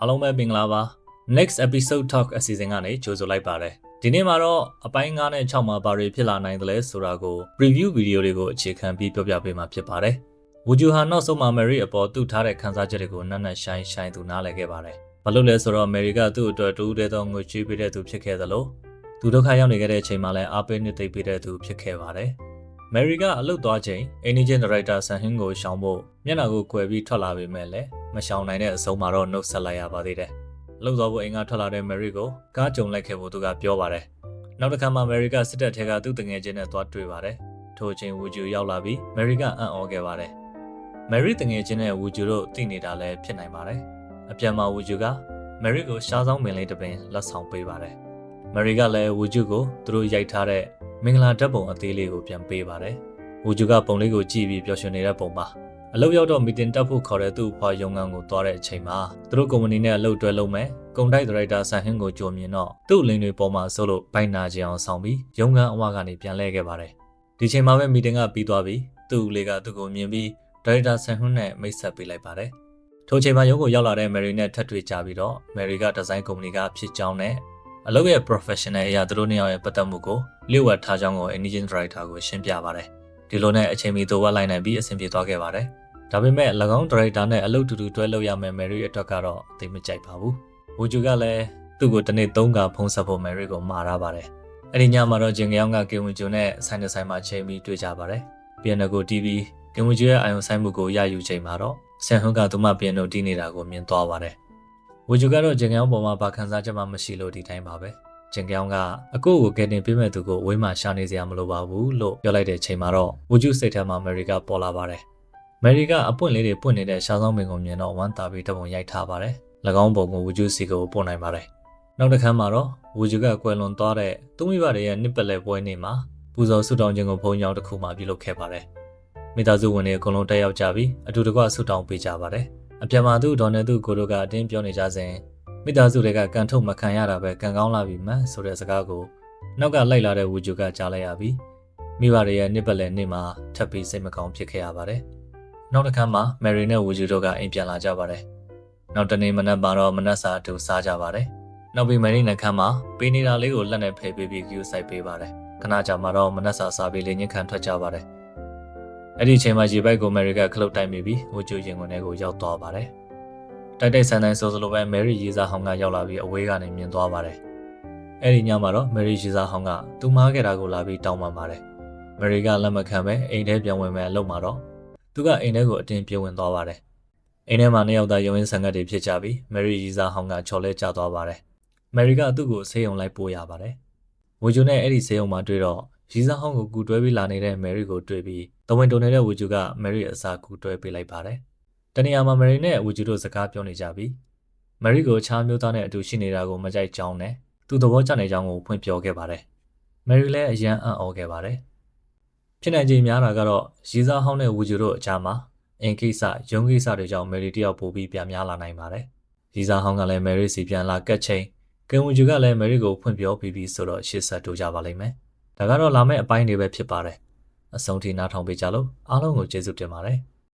အားလုံးပဲမင်္ဂလာပါ next episode talk အစီအစဉ်ကနေကြိုဆိုလိုက်ပါတယ်ဒီနေ့မှာတော့အပိုင်း9နဲ့6မှာဘာတွေဖြစ်လာနိုင်သလဲဆိုတာကို preview video တွေကိုအခြေခံပြီးပြောပြပေးမှာဖြစ်ပါတယ်ဝူဂျူဟာနောက်ဆုံးမှာ Mary အပေါ်သူ့ထားတဲ့ခန်းစားချက်တွေကိုနက်နက်ရှိုင်းသူနားလည်ခဲ့ပါတယ်ဘာလို့လဲဆိုတော့ Mary ကသူ့အတွက်တူးတဲ့သောငွေချေးပေးတဲ့သူဖြစ်ခဲ့သလိုသူဒုက္ခရောက်နေခဲ့တဲ့အချိန်မှာလည်းအားပေးနှစ်သိမ့်ပေးတဲ့သူဖြစ်ခဲ့ပါတယ်Mary ကအလုပ်သွားချိန် Agent Director ဆန်ဟင်းကိုရှောင်ဖို့မျက်နှာကိုကွယ်ပြီးထွက်လာပေမဲ့လည်းမရှောင်နိုင်တဲ့အဆုံးမှာတော့နှုတ်ဆက်လိုက်ရပါသေးတယ်။အလုပ်သွားဖို့အိမ်ကထွက်လာတဲ့ Mary ကိုကားကြုံလိုက်ခဲ့ဖို့သူကပြောပါတယ်။နောက်တစ်ခါမှ Mary ကစစ်တပ်ထဲကသူ့တငယ်ချင်းနဲ့သွားတွေ့ပါတယ်။ထိုအချိန်ဝူဂျူရောက်လာပြီး Mary ကအံ့ဩခဲ့ပါတယ်။ Mary တငယ်ချင်းနဲ့ဝူဂျူတို့သိနေတာလည်းဖြစ်နိုင်ပါတယ်။အပြန်မှာဝူဂျူက Mary ကိုရှားဆောင်ပင်လေးတစ်ပင်လက်ဆောင်ပေးပါတယ်။ Mary ကလည်းဝူဂျူကိုသူတို့ရိုက်ထားတဲ့မင်္ဂလာဓာတ်ပုံအသေးလေးကိုပြန်ပေးပါတယ်။ဝူဂျူကပုံလေးကိုကြည့်ပြီးပျော်ရွှင်နေတဲ့ပုံပါ။အလုပ်ရောက်တော့မီတင်တက်ဖို့ခေါ်တဲ့သူ့ဖွာရုံငန်းကိုသွားတဲ့အချိန်မှာသူတို့ကုမ္ပဏီနဲ့အလုပ်တွဲလုပ်မယ်။ကုန်တိုက်ဒါရိုက်တာဆန်ဟင်းကိုကြိုမြင်တော့သူ့လင်းတွေပေါ်မှာစိုးလို့ဘိုင်နာကျင်အောင်ဆောင်ပြီးရုံငန်းအဝကနေပြန်လဲခဲ့ပါတယ်။ဒီချိန်မှာပဲမီတင်ကပြီးသွားပြီးသူ့လေးကသူ့ကိုမြင်ပြီးဒါရိုက်တာဆန်ဟင်းနဲ့မိတ်ဆက်ပေးလိုက်ပါတယ်။ထိုချိန်မှာရုံးကိုရောက်လာတဲ့ Mary နဲ့ထပ်တွေ့ကြပြီးတော့ Mary ကဒီဇိုင်းကုမ္ပဏီကဖြစ်ကြောင်းနဲ့အလုပ်ရဲ့ professional အရာသူတို့နှစ်ယောက်ရဲ့ပတ်သက်မှုကိုလျှို့ဝှက်ထားကြောင်းကို Agent Director ကိုရှင်းပြပါတယ်။ဒီလိုနဲ့အချိန်မီတိုဝက်လိုက်နိုင်ပြီးအဆင်ပြေသွားခဲ့ပါတယ်။ဒါပေမဲ့၎င်း Director နဲ့အလုပ်တူတူတွဲလုပ်ရမယ့် Mary အတွက်ကတော့သိမကြိုက်ပါဘူး။ဝူဂျူကလည်းသူ့ကိုတစ်နေ့3ခါဖုန်းဆက်ဖို့ Mary ကိုမှာထားပါတယ်။အဲ့ဒီညမှာတော့ဂျင်ကယောင်ကကင်ဝူဂျူနဲ့ဆိုင်တစ်ဆိုင်မှာချိန်ပြီးတွေ့ကြပါတယ်။ပြန်ကို TV ကင်ဝူဂျူရဲ့အာရုံစိုက်မှုကိုရယူချိန်မှာတော့ဆန်ဟွန်းကသူမပြန်တော့တီးနေတာကိုမြင်သွားပါတယ်။ဝူဂျူကတော့ဂျင်ကယောင်ပေါ်မှာဘာခံစားချက်မှမရှိလို့ဒီတိုင်းပါပဲ။ဂျင်ကယောင်ကအကိုကိုကယ်တင်ပေးမဲ့သူကိုဝေးမှရှာနေစရာမလိုပါဘူးလို့ပြောလိုက်တဲ့ချိန်မှာတော့ဝူဂျူစိတ်ထဲမှာမယ်ရီကပေါ်လာပါတယ်။မယ်ရီကအပွင့်လေးတွေပွင့်နေတဲ့ရှားဆောင်ပင်ကိုမြင်တော့ဝမ်းသာပြီးတပုံရိုက်ထားပါတယ်။၎င်းပုံကိုဝူဂျူစီကိုပို့နိုင်ပါတယ်။နောက်တစ်ခါမှာတော့ဝူဂျူကကွယ်လွန်သွားတဲ့သူမိဘတွေရဲ့နှစ်ပတ်လည်ပွဲနေ့မှာပူဇော်ဆုတောင်းခြင်းကိုဘုံကြောင်တစ်ခုမှပြုလုပ်ခဲ့ပါတယ်။မိသားစုဝင်တွေအကုန်လုံးတက်ရောက်ကြပြီးအတူတကွဆုတောင်းပေးကြပါတယ်။အပြန်မှာသူ့ဒေါ်နယ်သူ့ကိုတို့ကအတင်းပြောနေကြစဉ်မိသားစုတွေကကန်ထုတ်မခံရတာပဲကန်ကောင်းလာပြီမှဆိုတဲ့စကားကိုနောက်ကလိုက်လာတဲ့ဝူဂျူကကြားလိုက်ရပြီးမိဘတွေရဲ့နှစ်ပတ်လည်နေ့မှာထပ်ပြီးစိတ်မကောင်းဖြစ်ခဲ့ရပါတယ်။နောက်တစ်ခါမှာမယ်ရီနဲ့ဝူဂျူတို့ကအိမ်ပြန်လာကြပါတယ်။နောက်တနေ့မနက်မှာတော့မနက်စာအတူစားကြပါတယ်။နောက်ပြီးမယ်ရီနဲ့ခန်းမှာပေးနေတာလေးကိုလက်နဲ့ဖယ်ပေးပြီးဂယူဆိုင်ပေးပါတယ်။ခဏကြာမှာတော့မနက်စာစားပြီးလေညှင်းခံထွက်ကြပါတယ်။အဲ့ဒီအချိန်မှာရေပိုက်ကိုမယ်ရီကခလုတ်တိုက်မိပြီးဝူဂျူရင်ခွင်ထဲကိုရောက်သွားပါတယ်။တိုက်ဆန်တိုင်းဆိုလိုပဲမယ်ရီရီစာဟောင်းကရောက်လာပြီးအဝေးကနေမြင်သွားပါတယ်။အဲ့ဒီညမှာတော့မယ်ရီရီစာဟောင်းကသူ့မားခဲ့တာကိုလာပြီးတောင်းပန်ပါတယ်။မယ်ရီကလက်မခံပဲအိမ်ထဲပြန်ဝင်မယ်အလုပ်မှာတော့သူကအိမ်ထဲကိုအတင်းပြေးဝင်သွားပါတယ်။အိမ်ထဲမှာနှစ်ယောက်သားရုံရင်းဆန်ကတ်တွေဖြစ်ကြပြီးမယ်ရီရီစာဟောင်းကချော်လဲကျသွားပါတယ်။မယ်ရီကသူ့ကိုဆေးရုံလိုက်ပို့ရပါတယ်။ဝူဂျူနဲ့အဲ့ဒီဆေးရုံမှာတွေ့တော့ရီစာဟောင်းကိုကူတွဲပြီးလာနေတဲ့မယ်ရီကိုတွေ့ပြီးတဝင်းတုံနေတဲ့ဝူဂျူကမယ်ရီအစားကူတွဲပေးလိုက်ပါတယ်။တနေရာမှာမယ်ရီနဲ့ဝူဂျူတို့စကားပြောနေကြပြီးမယ်ရီကိုချားမျိုးသားနဲ့အတူရှိနေတာကိုမကြိုက်ကြောင်းနဲ့သူ့သဘောကျနေကြောင်းကိုဖွင့်ပြောခဲ့ပါတယ်။မယ်ရီလည်းအယံအံ့ဩခဲ့ပါတယ်။ဖြစ်နိုင်ခြေများတာကတော့ရီစာဟောင်းနဲ့ဝူဂျူတို့အကြားမှာအင်ကိစ္စရုံးကိစ္စတွေကြောင့်မယ်ရီတယောက်ပိုပြီးပြန်များလာနိုင်ပါတယ်။ရီစာဟောင်းကလည်းမယ်ရီစီပြန်လာကတ်ချိန်ကင်ဝူဂျူကလည်းမယ်ရီကိုဖွင့်ပြောပြီးဆိုတော့ရှေ့ဆက်တိုးကြပါလိမ့်မယ်။ဒါကတော့လာမယ့်အပိုင်းတွေပဲဖြစ်ပါတယ်။အဆုံးထိနားထောင်ပေးကြလို့အားလုံးကိုကျေးဇူးတင်ပါတယ်။